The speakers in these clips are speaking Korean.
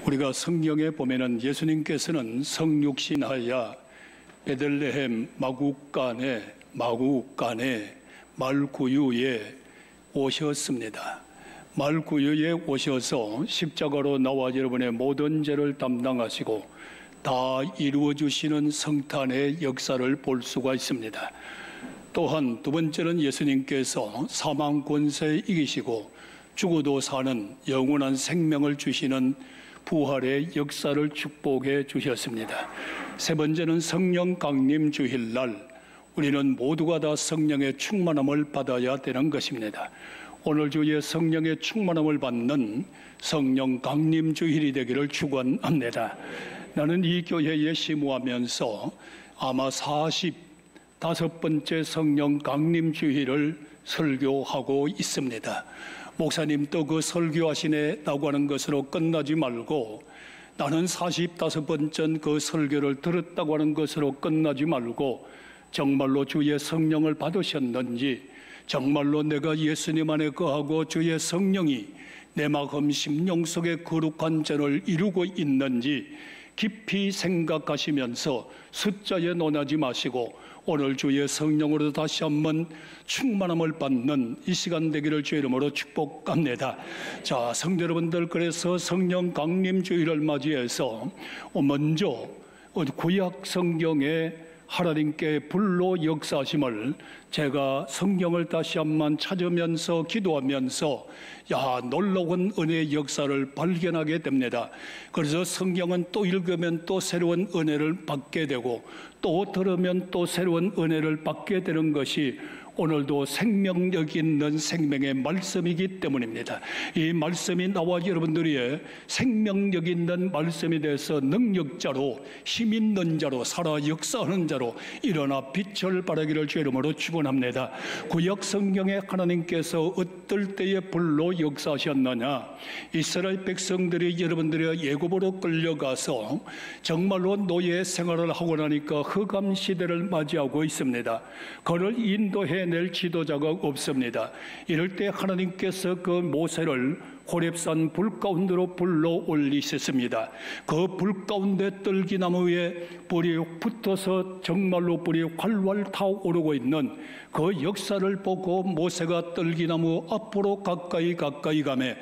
우리가 성경에 보면은 예수님께서는 성육신하여 베들레헴 마구간에 말구유에 오셨습니다. 말구유에 오셔서 십자가로 나와 여러분의 모든 죄를 담당하시고 다 이루어주시는 성탄의 역사를 볼 수가 있습니다. 또한 두 번째는 예수님께서 사망 권세 이기시고 죽어도 사는 영원한 생명을 주시는 부활의 역사를 축복해 주셨습니다. 세 번째는 성령 강림 주일날 우리는 모두가 다 성령의 충만함을 받아야 되는 것입니다. 오늘 주의 성령의 충만함을 받는 성령 강림 주일이 되기를 축원합니다. 나는 이 교회에 심우하면서 아마 45번째 성령 강림 주일을 설교하고 있습니다. 목사님 또 그 설교하시네라고 하는 것으로 끝나지 말고 나는 45번째 그 설교를 들었다고 하는 것으로 끝나지 말고 정말로 주의 성령을 받으셨는지, 정말로 내가 예수님 안에 거하고 주의 성령이 내 마음 심령 속에 거룩한 전을 이루고 있는지 깊이 생각하시면서 숫자에 논하지 마시고 오늘 주의 성령으로 다시 한번 충만함을 받는 이 시간 되기를 주의 이름으로 축복합니다. 자, 성도 여러분들, 그래서 성령 강림 주일을 맞이해서 먼저 구약 성경에 하나님께 불로 역사하심을 제가 성경을 다시 한번 찾으면서 기도하면서 놀라운 은혜의 역사를 발견하게 됩니다. 그래서 성경은 또 읽으면 또 새로운 은혜를 받게 되고 또 들으면 또 새로운 은혜를 받게 되는 것이 오늘도 생명력 있는 생명의 말씀이기 때문입니다. 이 말씀이 나와 여러분들의 생명력 있는 말씀이 돼서 능력자로, 힘 있는 자로, 살아 역사하는 자로 일어나 빛을 발하기를 주의 이름으로 축원합니다. 구약 성경에 하나님께서 어떨 때에 불로 역사하셨느냐, 이스라엘 백성들이 여러분들의 애굽으로 끌려가서 정말로 노예 생활을 하고 나니까 흑암 시대를 맞이하고 있습니다. 그를 인도해 낼 지도자가 없습니다. 이럴 때 하나님께서 그 모세를 호렙산 불 가운데로 불러 올리셨습니다. 그 불 가운데 떨기나무에 불이 붙어서 정말로 불이 활활 타오르고 있는 그 역사를 보고 모세가 떨기나무 앞으로 가까이 가매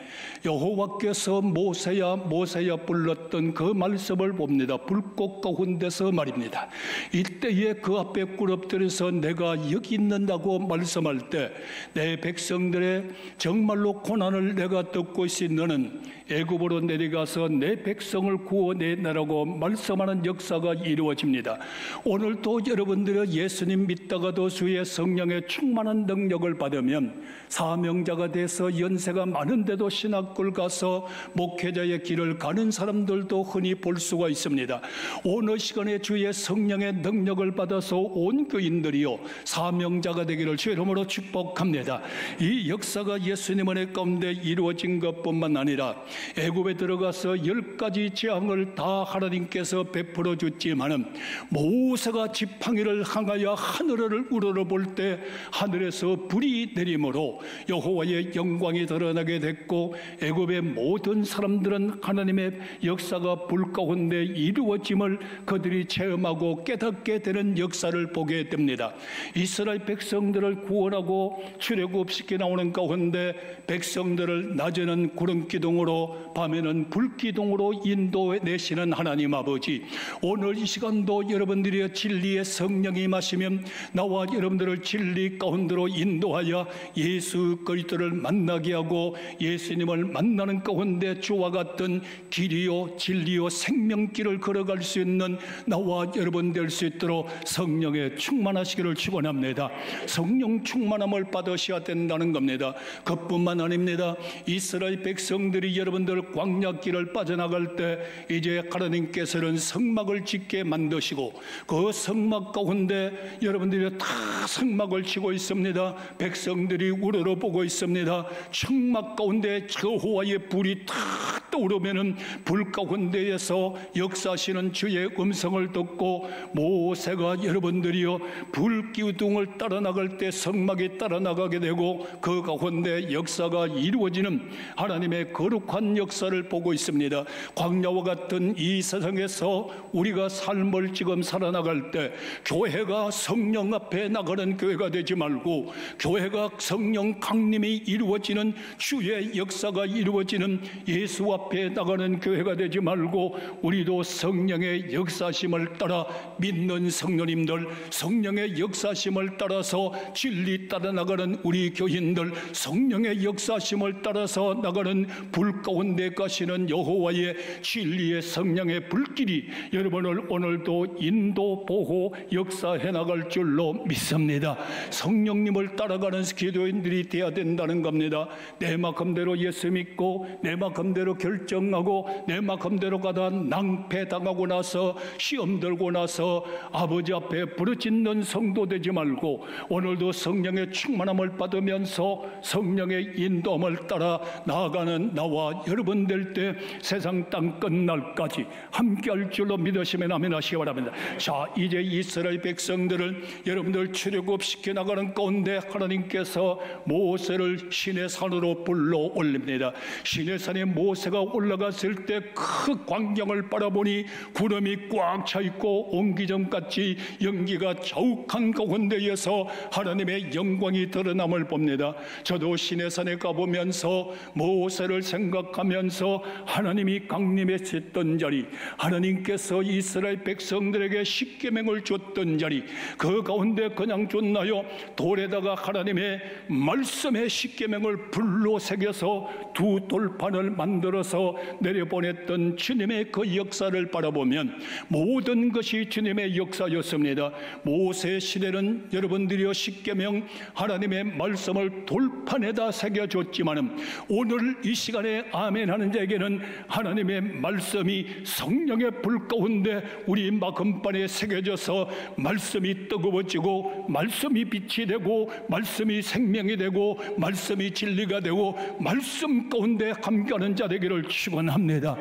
여호와께서 모세야 모세야 불렀던 그 말씀을 봅니다. 불꽃 가운데서 말입니다. 이때에 그 앞에 꿇어뜨려서 내가 여기 있는다고 말씀할 때 내 백성들의 정말로 고난을 내가 듣고 있으니 너는 애굽으로 내려가서 내 백성을 구원해내라고 말씀하는 역사가 이루어집니다. 오늘도 여러분들의 예수님 믿다가도 주의 성령의 충만한 능력을 받으면 사명자가 돼서 연세가 많은데도 신학교를 가서 목회자의 길을 가는 사람들도 흔히 볼 수가 있습니다. 오늘 시간에 주의 성령의 능력을 받아서 온 교인들이요 사명자가 되기를 주의 이름으로 축복합니다. 이 역사가 예수님 은혜 가운데 이루어진 것뿐만 아니라 애굽에 들어가서 10가지 재앙을 다 하나님께서 베풀어 줬지만은 모세가 지팡이를 향하여 하늘을 우러러볼 때 하늘에서 불이 내림으로 여호와의 영광이 드러나게 됐고 애굽의 모든 사람들은 하나님의 역사가 불 가운데 이루어짐을 그들이 체험하고 깨닫게 되는 역사를 보게 됩니다. 이스라엘 백성들을 구원하고 출애굽시켜 나오는 가운데 백성들을 낮에는 구름 기둥으로 밤에는 불 기둥으로 인도해내시는 하나님 아버지, 오늘 이 시간도 여러분들의 진리의 성령이 임하시면 나와 여러분들을 진리 가운데로 인도하여 예수 그리스도를 만나게 하고 예수님을 만나는 가운데 주와 같은 길이요 진리요 생명길을 걸어갈 수 있는 나와 여러분 될 수 있도록 성령에 충만하시기를 축원합니다. 성령 충만함을 받으셔야 된다는 겁니다. 그뿐만 아닙니다. 이스라엘 백성들이 여러분들 광야길을 빠져나갈 때 이제 하나님께서는 성막을 짓게 만드시고 그 성막 가운데 여러분들이 다 성막을 치고 있습니다. 백성들이 우러러보고 있습니다. 성막 가운데 여호와의 불이 탁 떠오르면은 불 가운데에서 역사하시는 주의 음성을 듣고 모세가 여러분들이요 불 기둥을 따라 나갈 때 성막이 따라 나가게 되고 그 가운데 역사가 이루어지는 하나님의 거룩한 역사를 보고 있습니다. 광야와 같은 이 세상에서 우리가 삶을 지금 살아나갈 때 교회가 성령 앞에 나가는 교회가 되지 말고 교회가 성령 강림이 이루어지는 주의 역사가 이루어지는 예수 앞에 나가는 교회가 되지 말고 우리도 성령의 역사심을 따라 믿는 성도님들, 성령의 역사심을 따라서 진리 따라 나가는 우리 교인들, 성령의 역사심을 따라서 나가는 불 가운데 가시는 여호와의 진리의 성령의 불길이 여러분을 오늘도 인도 보호 역사해 나갈 줄로 믿습니다. 성령님을 따라가는 기도인들이 되어야 된다는 겁니다. 내 마음대로 예수 믿고 내 마음대로 결정하고 내 마음대로 가다 낭패당하고 나서 시험 들고 나서 아버지 앞에 부르짖는 성도 되지 말고 오늘도 성령의 충만함을 받으면서 성령의 인도함을 따라 나아가는 나와 여러분 될 때 세상 땅 끝날까지 함께할 줄로 믿으시면 아멘 하시기 바랍니다. 자, 이제 이스라엘 백성들을 여러분들 출애굽시켜 나가는 가운데 하나님께서 모세를 시내 산으로 불러 올립니다. 시내 산에 모세가 올라갔을 때 그 광경을 바라보니 구름이 꽉 차 있고 옹기정같이 연기가 자욱한 가운데에서 하나님의 영광이 드러남을 봅니다. 저도 시내 산에 가보면서 모세를 생각하면서 하나님이 강림했던 자리, 하나님께서 이스라엘 백성들에게 십계명을 줬던 자리, 그 가운데 그냥 줬나요? 돌에다가 하나님의 말씀의 십계명을 불로 새겨서 두 돌판을 만들어서 내려보냈던 주님의 그 역사를 바라보면 모든 것이 주님의 역사였습니다. 모세 시대는 여러분들이여 십계명 하나님의 말씀을 돌판에다 새겨줬지만은 오늘 이 시간에 아멘 하는 자에게는 하나님의 말씀이 성령의 불 가운데 우리 마음판에 새겨져서 말씀이 뜨거워지고 말씀이 빛이 되고 말씀이 생명이 되고 말씀이 진리가 되고 말씀 가운데 함께하는 자 되기를 축원합니다.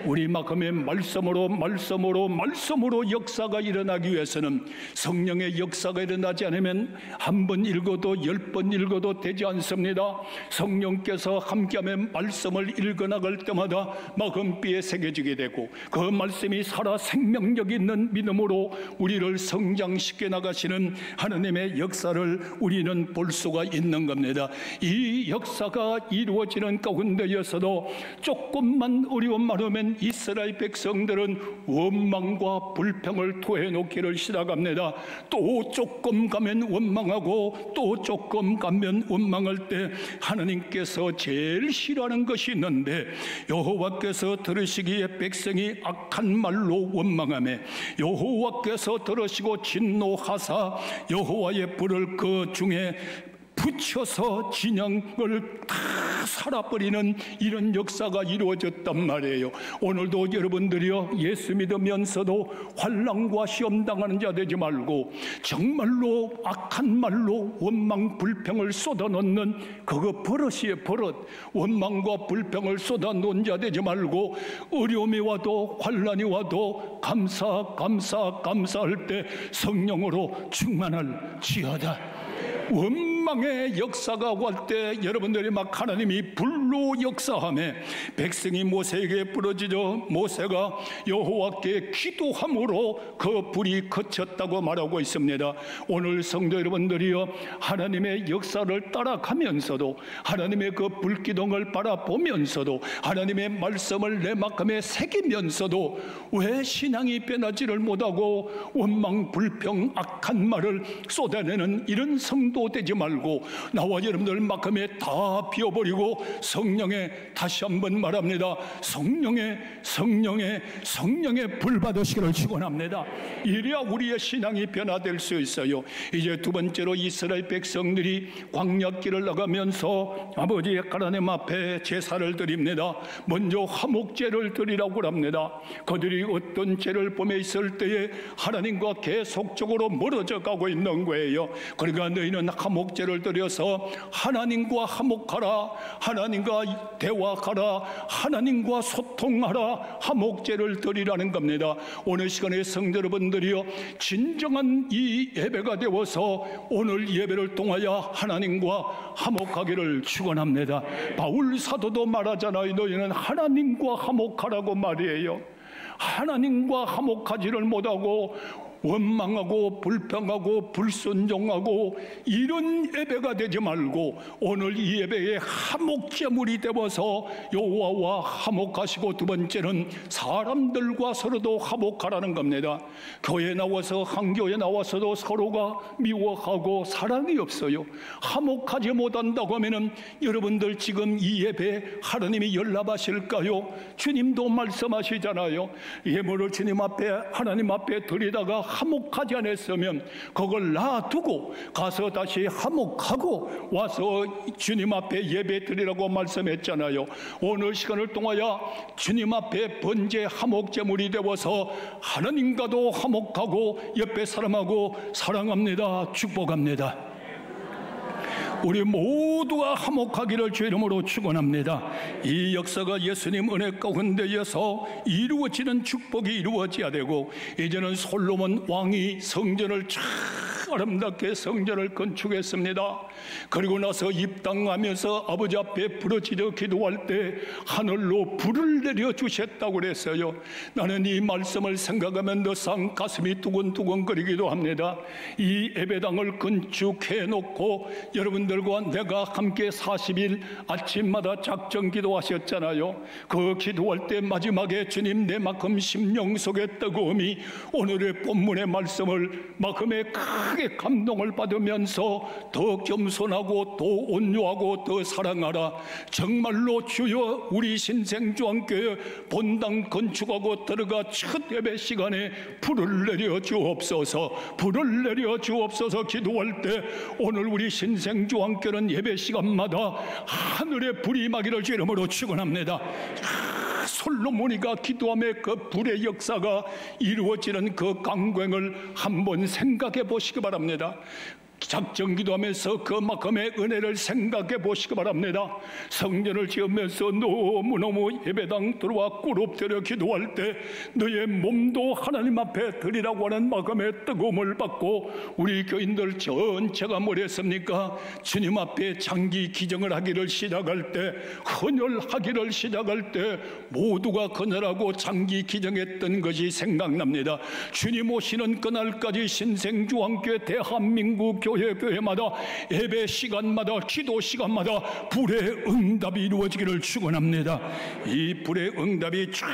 우리 마음의 말씀으로 역사가 일어나기 위해서는 성령의 역사가 일어나지 않으면 한 번 읽어도 10번 읽어도 되지 않습니다. 성령께서 함께하면 말씀을 읽어나갈 때마다 마음비에 새겨지게 되고 그 말씀이 살아 생명력 있는 믿음으로 우리를 성장시켜 나가시는 하나님의 역사를 우리는 볼 수가 있는 겁니다. 이 역사가 이루어지는 가운데에서도 조금만 어려운 말하면 이스라엘 백성들은 원망과 불평을 토해놓기를 시작합니다. 또 조금 가면 원망하고 또 조금 가면 원망할 때 하나님께서 제일 싫어하는 것이 있는데 여호와께서 들으시기에 백성이 악한 말로 원망하며 여호와께서 들으시고 진노하사 여호와의 불을 그 중에 붙여서 진영을 다 살아버리는 이런 역사가 이루어졌단 말이에요. 오늘도 여러분들이요 예수 믿으면서도 환난과 시험 당하는 자 되지 말고 정말로 악한 말로 원망 불평을 쏟아놓는 그거 버릇이에요. 버릇. 원망과 불평을 쏟아놓은 자 되지 말고 어려움이 와도 환난이 와도 감사할 때 성령으로 충만할 지어다. 원망의 역사가 올 때 여러분들이 막 하나님이 불로 역사하며 백성이 모세에게 부르짖어 모세가 여호와께 기도함으로 그 불이 그쳤다고 말하고 있습니다. 오늘 성도 여러분들이요 하나님의 역사를 따라가면서도 하나님의 그 불기둥을 바라보면서도 하나님의 말씀을 내 마음에 새기면서도 왜 신앙이 변하지를 못하고 원망 불평 악한 말을 쏟아내는 이런 성도 되지 말고 나와 여러분들 마음에 다 비워버리고 성령의 다시 한번 말합니다. 성령의 불 받으시기를 축원합니다. 이래야 우리의 신앙이 변화될 수 있어요. 이제 두 번째로 이스라엘 백성들이 광야길을 나가면서 아버지의 하나님 앞에 제사를 드립니다. 먼저 화목제를 드리라고 합니다. 그들이 어떤 죄를 범해 있을 때에 하나님과 계속적으로 멀어져 가고 있는 거예요. 그러니까 너희는 화목제를 드려서 하나님과 화목하라. 하나님과 하나님과 대화하라, 하나님과 소통하라, 화목제를 드리라는 겁니다. 오늘 시간에 성도 여러분들이여, 진정한 이 예배가 되어서 오늘 예배를 통하여 하나님과 화목하기를 축원합니다. 바울 사도도 말하잖아요. 너희는 하나님과 화목하라고 말이에요. 하나님과 화목하지를 못하고 원망하고 불평하고 불순종하고 이런 예배가 되지 말고 오늘 이 예배에 화목제물이 되어서 여호와와 화목하시고, 두 번째는 사람들과 서로도 화목하라는 겁니다. 교회에 나와서 한교회에 나와서도 서로가 미워하고 사랑이 없어요. 화목하지 못한다고 하면은 여러분들 지금 이 예배 하나님이 연락하실까요? 주님도 말씀하시잖아요. 예물을 주님 앞에 하나님 앞에 드리다가 화목하지 않았으면 그걸 놔두고 가서 다시 화목하고 와서 주님 앞에 예배 드리라고 말씀했잖아요. 오늘 시간을 통하여 주님 앞에 번제 화목제물이 되어서 하나님과도 화목하고 옆에 사람하고 사랑합니다, 축복합니다. 우리 모두가 화목하기를 주 이름으로 축원합니다. 이 역사가 예수님 은혜 가운데에서 이루어지는 축복이 이루어져야 되고, 이제는 솔로몬 왕이 성전을 참 아름답게 성전을 건축했습니다. 그리고 나서 입당하면서 아버지 앞에 부르짖어 기도할 때 하늘로 불을 내려주셨다고 그랬어요. 나는 이 말씀을 생각하면 늘상 가슴이 두근두근거리기도 합니다. 이 예배당을 건축해 놓고 여러분들과 내가 함께 40일 아침마다 작정 기도하셨잖아요. 그 기도할 때 마지막에 주님 내 마음 심령 속의 뜨거움이 오늘의 본문의 말씀을 마음에 크게 감동을 받으면서 더 겸손하고 더 온유하고 더 사랑하라. 정말로 주여 우리 신생주한교회 본당 건축하고 들어가 첫 예배 시간에 불을 내려 주옵소서, 불을 내려 주옵소서 기도할 때 오늘 우리 신생주한교회는 예배 시간마다 하늘의 불이 임하기를 주 이름으로 축원합니다. 솔로몬이가 기도함에 그 불의 역사가 이루어지는 그 강광을 한번 생각해 보시기 바랍니다. 작정 기도하면서 그 마음의 은혜를 생각해 보시기 바랍니다. 성전을 지으면서 너무너무 예배당 들어와 꿇엎드려 기도할 때 너의 몸도 하나님 앞에 드리라고 하는 마음의 뜨거움을 받고, 우리 교인들 전체가 뭘 했습니까? 주님 앞에 장기 기정을 하기를 시작할 때, 헌혈하기를 시작할 때 모두가 헌혈하고 장기 기정했던 것이 생각납니다. 주님 오시는 그날까지 신생주한교회 대한민국 교회마다 예배 시간마다 기도 시간마다 불의 응답이 이루어지기를 축원합니다. 이 불의 응답이 쫙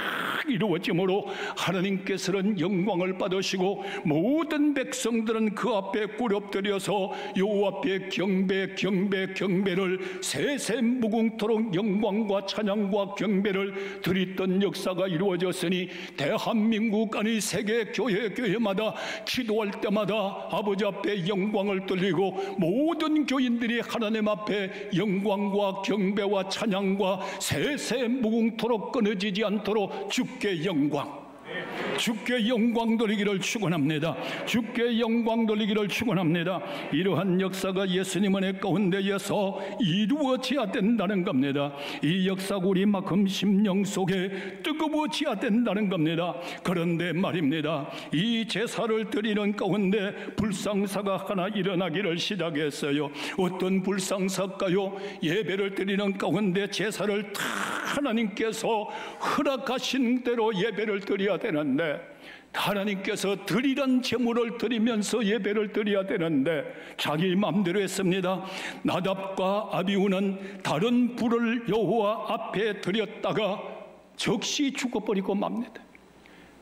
이루어짐으로 하나님께서는 영광을 받으시고 모든 백성들은 그 앞에 꿇엎드려서 여호와 앞에 경배를 세세 무궁토록 영광과 찬양과 경배를 드렸던 역사가 이루어졌으니, 대한민국 아니 세계 교회마다 기도할 때마다 아버지 앞에 영광을 돌리고 모든 교인들이 하나님 앞에 영광과 경배와 찬양과 세세 무궁토록 끊어지지 않도록 주께 영광, 주께 영광 돌리기를 축원합니다. 주께 영광 돌리기를 축원합니다. 이러한 역사가 예수님 은혜 가운데에서 이루어져야 된다는 겁니다. 이 역사가 우리 마음 심령 속에 뜨거워져야 된다는 겁니다. 그런데 말입니다, 이 제사를 드리는 가운데 불상사가 하나 일어나기를 시작했어요. 어떤 불상사일까요? 예배를 드리는 가운데 제사를 다 하나님께서 허락하신 대로 예배를 드려야 되는데, 하나님께서 드리란 제물을 드리면서 예배를 드려야 되는데 자기 마음대로 했습니다. 나답과 아비후는 다른 불을 여호와 앞에 드렸다가 즉시 죽어버리고 맙니다.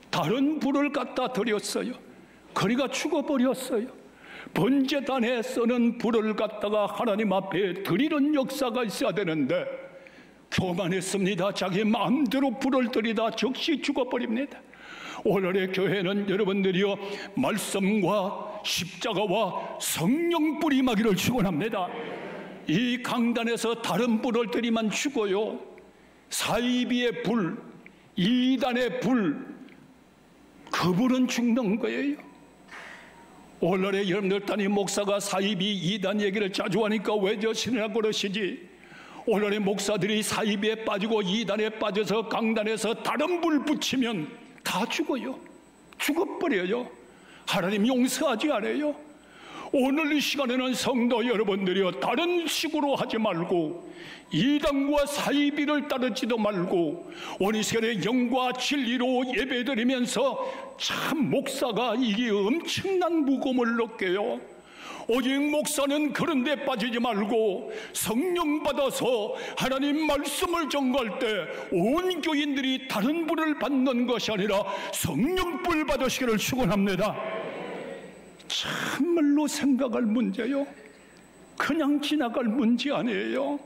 다른 불을 갖다 드렸어요. 그리가 죽어버렸어요. 번제단에 쓰는 불을 갖다가 하나님 앞에 드리는 역사가 있어야 되는데 교만했습니다. 자기 마음대로 불을 들이다 즉시 죽어버립니다. 오늘의 교회는 여러분들이요, 말씀과 십자가와 성령 불이 임하기를 축원합니다. 이 강단에서 다른 불을 들이면 죽어요. 사이비의 불, 이단의 불, 그 불은 죽는 거예요. 오늘의 여러분들, 단임 목사가 사이비 이단 얘기를 자주 하니까 왜 저 신이라고 그러시지? 오늘의 목사들이 사이비에 빠지고 이단에 빠져서 강단에서 다른 불 붙이면 다 죽어요. 죽어버려요. 하나님 용서하지 않아요. 오늘 이 시간에는 성도 여러분들이요, 다른 식으로 하지 말고 이단과 사이비를 따르지도 말고 오늘 이 시간에 영과 진리로 예배드리면서 참 목사가 이게 엄청난 무거움을 느껴요. 오직 목사는 그런 데 빠지지 말고 성령 받아서 하나님 말씀을 전가할 때 온 교인들이 다른 불을 받는 것이 아니라 성령불 받으시기를 축원합니다. 참말로 생각할 문제요, 그냥 지나갈 문제 아니에요.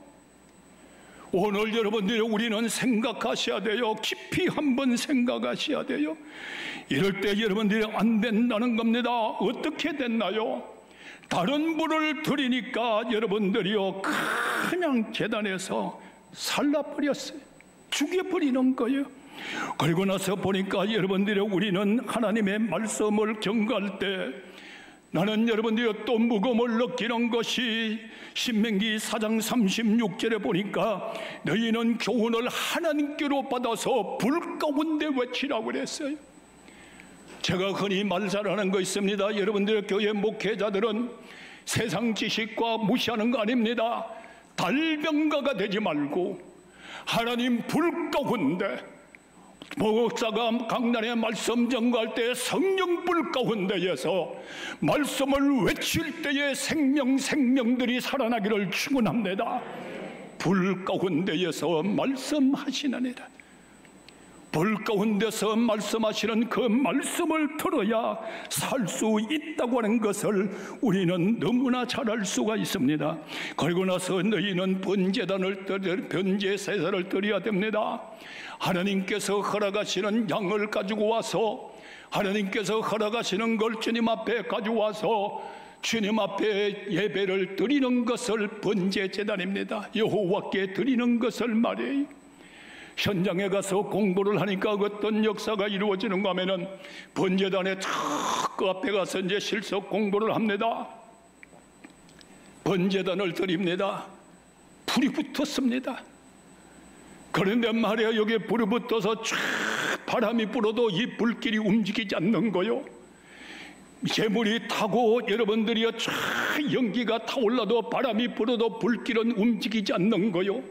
오늘 여러분들이 우리는 생각하셔야 돼요. 깊이 한번 생각하셔야 돼요. 이럴 때 여러분들이 안 된다는 겁니다. 어떻게 됐나요? 다른 불을 드리니까 여러분들이요, 그냥 재단에서 살라버렸어요. 죽여버리는 거예요. 그리고 나서 보니까 여러분들이 우리는 하나님의 말씀을 전가할 때 나는 여러분들이 또 무거움을 느끼는 것이 신명기 4장 36절에 보니까 너희는 교훈을 하나님께로 받아서 불 가운데 외치라고 그랬어요. 제가 흔히 말 잘하는 거 있습니다. 여러분들 교회 목회자들은 세상 지식과 무시하는 거 아닙니다. 달병가가 되지 말고 하나님 불 가운데, 목사가 강단에 말씀 전가할 때 성령 불 가운데에서 말씀을 외칠 때에 생명들이 살아나기를 축원합니다. 불 가운데에서 말씀하시나이다. 불 가운데서 말씀하시는 그 말씀을 들어야 살 수 있다고 하는 것을 우리는 너무나 잘 알 수가 있습니다. 그리고 나서 너희는 번제 세사를 드려야 됩니다. 하나님께서 허락하시는 양을 가지고 와서, 하나님께서 허락하시는 걸 주님 앞에 가져와서 주님 앞에 예배를 드리는 것을 번제 제단입니다. 여호와께 드리는 것을 말이에요. 현장에 가서 공부를 하니까 어떤 역사가 이루어지는가 하면은 번제단에 그 앞에 가서 이제 실속 공부를 합니다. 번제단을 드립니다. 불이 붙었습니다. 그런데 말이야, 여기에 불이 붙어서 쫙 바람이 불어도 이 불길이 움직이지 않는 거요. 재물이 타고 여러분들이요, 쫙 연기가 타올라도 바람이 불어도 불길은 움직이지 않는 거요.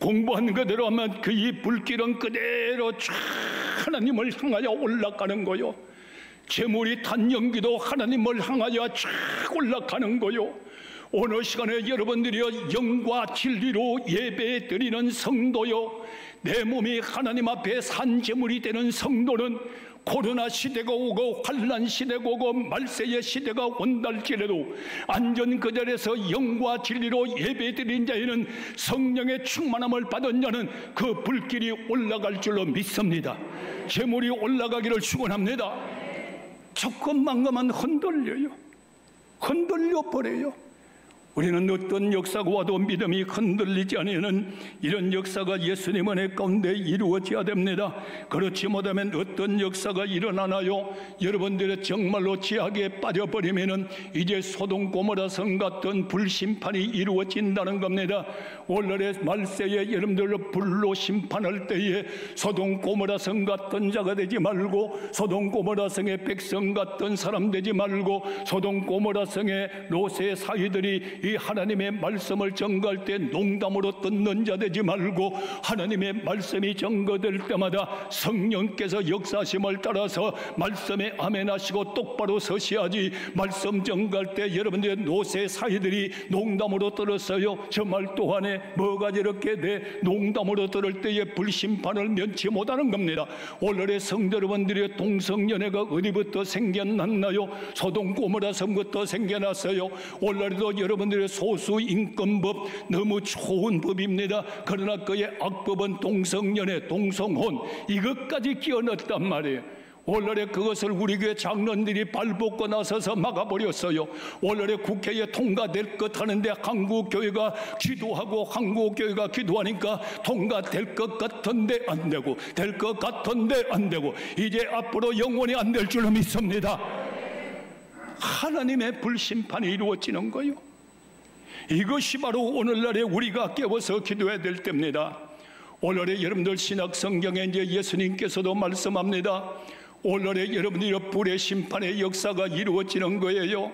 공부한 그대로 하면 그 이 불길은 그대로 쫙 하나님을 향하여 올라가는 거요. 재물이 탄 연기도 하나님을 향하여 쫙 올라가는 거요. 오늘 시간에 여러분들이요, 영과 진리로 예배 드리는 성도요, 내 몸이 하나님 앞에 산재물이 되는 성도는 코로나 시대가 오고 환난 시대가 오고 말세의 시대가 온달지라도 안전 그 자리에서 영과 진리로 예배드린 자에는 성령의 충만함을 받은 자는 그 불길이 올라갈 줄로 믿습니다. 재물이 올라가기를 축원합니다. 조금만큼만 흔들려요. 흔들려 버려요. 우리는 어떤 역사가 와도 믿음이 흔들리지 않으면 이런 역사가 예수님 은혜 가운데 이루어져야 됩니다. 그렇지 못하면 어떤 역사가 일어나나요? 여러분들의 정말로 죄악에 빠져버리면 이제 소돔 고모라 성 같은 불심판이 이루어진다는 겁니다. 오늘의 말세에 여러분들을 불로 심판할 때에 소돔 고모라 성 같은 자가 되지 말고, 소돔 고모라 성의 백성 같은 사람 되지 말고, 소돔 고모라 성의 롯의 사위들이 이 하나님의 말씀을 전가할 때 농담으로 듣는 자 되지 말고, 하나님의 말씀이 전가될 때마다 성령께서 역사심을 따라서 말씀에 아멘하시고 똑바로 서셔야지. 말씀 전가할 때 여러분들의 롯의 사위들이 농담으로 들었어요. 저 말 또한에 뭐가 저렇게 돼? 농담으로 들을 때에 불심판을 면치 못하는 겁니다. 오늘의 성도 여러분들의 동성연애가 어디부터 생겨났나요? 소돔 고모라 성부터 생겨났어요. 오늘도 여러분들의 소수인권법 너무 좋은 법입니다. 그러나 그의 악법은 동성연애, 동성혼 이것까지 끼워넣었단 말이에요. 오늘의 그것을 우리 교회 장로들이 발벗고 나서서 막아버렸어요. 오늘의 국회에 통과될 것 하는데 한국교회가 기도하고 한국교회가 기도하니까 통과될 것 같은데 안 되고, 될 것 같은데 안 되고, 이제 앞으로 영원히 안 될 줄로 믿습니다. 하나님의 불심판이 이루어지는 거예요. 이것이 바로 오늘날에 우리가 깨워서 기도해야 될 때입니다. 오늘날에 여러분들 신약 성경에 이제 예수님께서도 말씀합니다. 오늘날에 여러분들이 불의 심판의 역사가 이루어지는 거예요.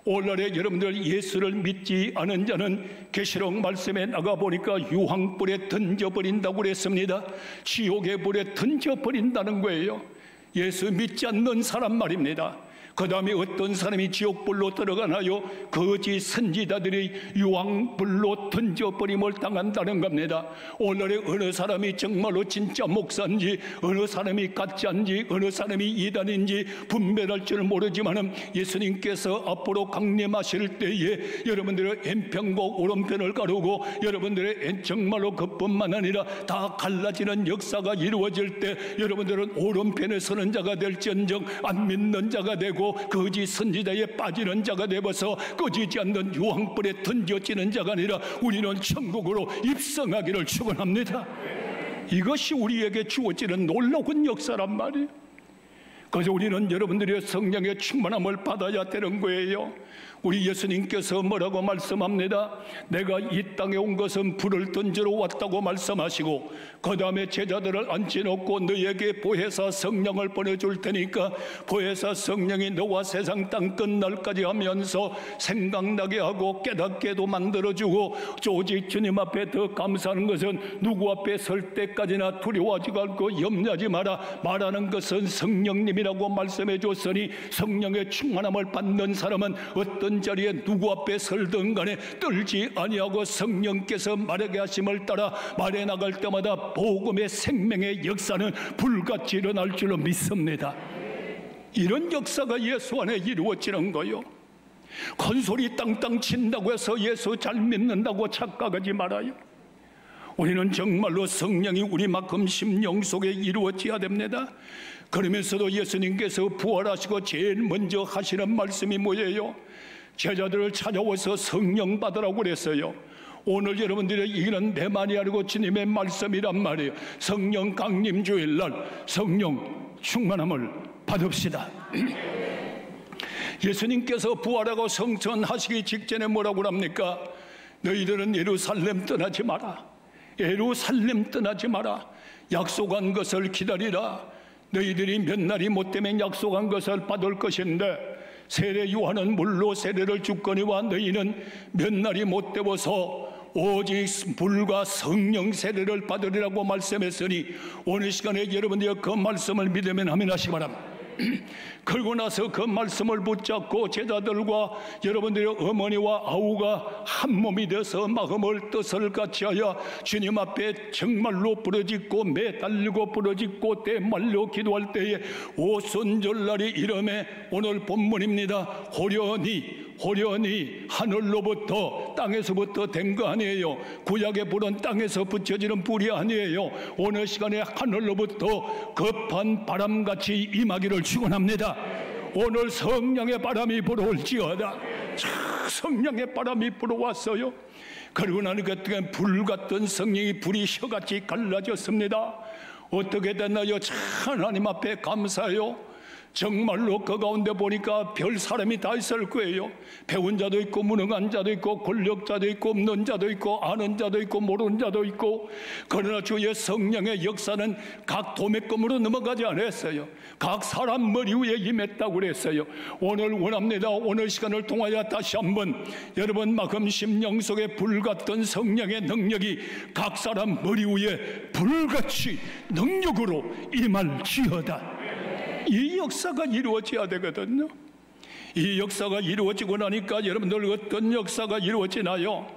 오늘날에 여러분들 예수를 믿지 않은 자는 계시록 말씀에 나가보니까 유황불에 던져버린다고 그랬습니다. 지옥의 불에 던져버린다는 거예요. 예수 믿지 않는 사람 말입니다. 그 다음에 어떤 사람이 지옥불로 들어가나요? 거짓 선지자들이 유황불로 던져버림을 당한다는 겁니다. 오늘의 어느 사람이 정말로 진짜 목사인지, 어느 사람이 가짜인지, 어느 사람이 이단인지 분별할 줄 모르지만 예수님께서 앞으로 강림하실 때에 여러분들의 왼편과 오른편을 가르고 여러분들의 정말로 그뿐만 아니라 다 갈라지는 역사가 이루어질 때 여러분들은 오른편에 서는 자가 될지언정 안 믿는 자가 되고 거짓 선지자에 빠지는 자가 되어서 꺼지지 않는 유황불에 던져지는 자가 아니라 우리는 천국으로 입성하기를 축원합니다. 이것이 우리에게 주어지는 놀라운 역사란 말이에요. 그래서 우리는 여러분들의 성령의 충만함을 받아야 되는 거예요. 우리 예수님께서 뭐라고 말씀합니다. 내가 이 땅에 온 것은 불을 던지러 왔다고 말씀하시고 그 다음에 제자들을 앉혀놓고 너에게 보혜사 성령을 보내줄 테니까 보혜사 성령이 너와 세상 땅 끝날까지 하면서 생각나게 하고 깨닫게도 만들어주고 오직 주님 앞에 더 감사하는 것은 누구 앞에 설 때까지나 두려워하지 않고 염려하지 마라. 말하는 것은 성령님이라고 말씀해 줬으니 성령의 충만함을 받는 사람은 어떤 자리에 누구 앞에 설든 간에 떨지 아니하고 성령께서 말하게 하심을 따라 말해 나갈 때마다 복음의 생명의 역사는 불같이 일어날 줄로 믿습니다. 이런 역사가 예수 안에 이루어지는 거요. 큰소리 땅땅 친다고 해서 예수 잘 믿는다고 착각하지 말아요. 우리는 정말로 성령이 우리만큼 심령 속에 이루어져야 됩니다. 그러면서도 예수님께서 부활하시고 제일 먼저 하시는 말씀이 뭐예요? 제자들을 찾아와서 성령 받으라고 그랬어요. 오늘 여러분들의 이는 내 말이 아니고 주님의 말씀이란 말이에요. 성령 강림 주일날 성령 충만함을 받읍시다. 예수님께서 부활하고 성천하시기 직전에 뭐라고 합니까? 너희들은 예루살렘 떠나지 마라. 예루살렘 떠나지 마라. 약속한 것을 기다리라. 너희들이 몇 날이 못 되면 약속한 것을 받을 것인데 세례 요한은 물로 세례를 주거니와 너희는 몇 날이 못 되어서 오직 불과 성령 세례를 받으리라고 말씀했으니 오늘 시간에 여러분들이 그 말씀을 믿으면 아멘 하시기 바랍니다. 그러고 나서 그 말씀을 붙잡고 제자들과 여러분들의 어머니와 아우가 한 몸이 되어서 마음을 뜻을 같이하여 주님 앞에 정말로 부르짖고 매달리고 부르짖고 때말로 기도할 때에 오순절날이 이름에 오늘 본문입니다. 호련히 하늘로부터 땅에서부터 된 거 아니에요. 구약의 불은 땅에서 붙여지는 불이 아니에요. 오늘 시간에 하늘로부터 급한 바람같이 임하기를 축원합니다. 오늘 성령의 바람이 불어올지어다. 성령의 바람이 불어왔어요. 그리고 나는 그때 불같은 성령이 불이 혀같이 갈라졌습니다. 어떻게 됐나요? 하나님 앞에 감사해요. 정말로 그 가운데 보니까 별 사람이 다 있을 거예요. 배운 자도 있고 무능한 자도 있고 권력자도 있고 없는 자도 있고 아는 자도 있고 모르는 자도 있고. 그러나 주의 성령의 역사는 각 도매금으로 넘어가지 않았어요. 각 사람 머리 위에 임했다고 그랬어요. 오늘 원합니다. 오늘 시간을 통하여 다시 한번 여러분 마음 심령 속에 불같던 성령의 능력이 각 사람 머리 위에 불같이 능력으로 임할지어다. 이 역사가 이루어져야 되거든요. 이 역사가 이루어지고 나니까 여러분들 어떤 역사가 이루어지나요?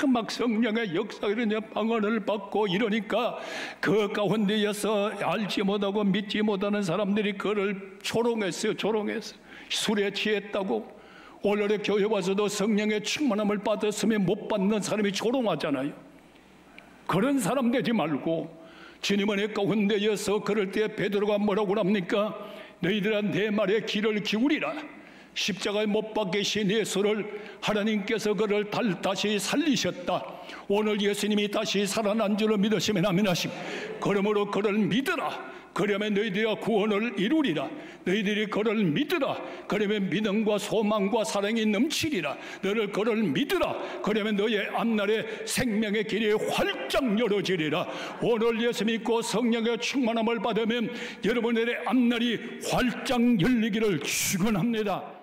막 성령의 역사가 이러냐 방언을 받고 이러니까 그 가운데에서 알지 못하고 믿지 못하는 사람들이 그를 조롱했어요. 술에 취했다고. 오늘의 교회 와서도 성령의 충만함을 받았으면 못 받는 사람이 조롱하잖아요. 그런 사람 되지 말고 주님의 가운데에서 그럴 때 베드로가 뭐라고 합니까? 너희들아 내 말에 귀를 기울이라. 십자가에 못 박히신 예수를 하나님께서 그를 다시 살리셨다. 오늘 예수님이 다시 살아난 줄을 믿으시면 아멘 하십시오. 그러므로 그를 믿으라. 그러면 너희들이 구원을 이루리라. 너희들이 그를 믿으라. 그러면 믿음과 소망과 사랑이 넘치리라. 너를 그를 믿으라. 그러면 너의 앞날에 생명의 길이 활짝 열어지리라. 오늘 예수 믿고 성령의 충만함을 받으면 여러분의 앞날이 활짝 열리기를 축원합니다.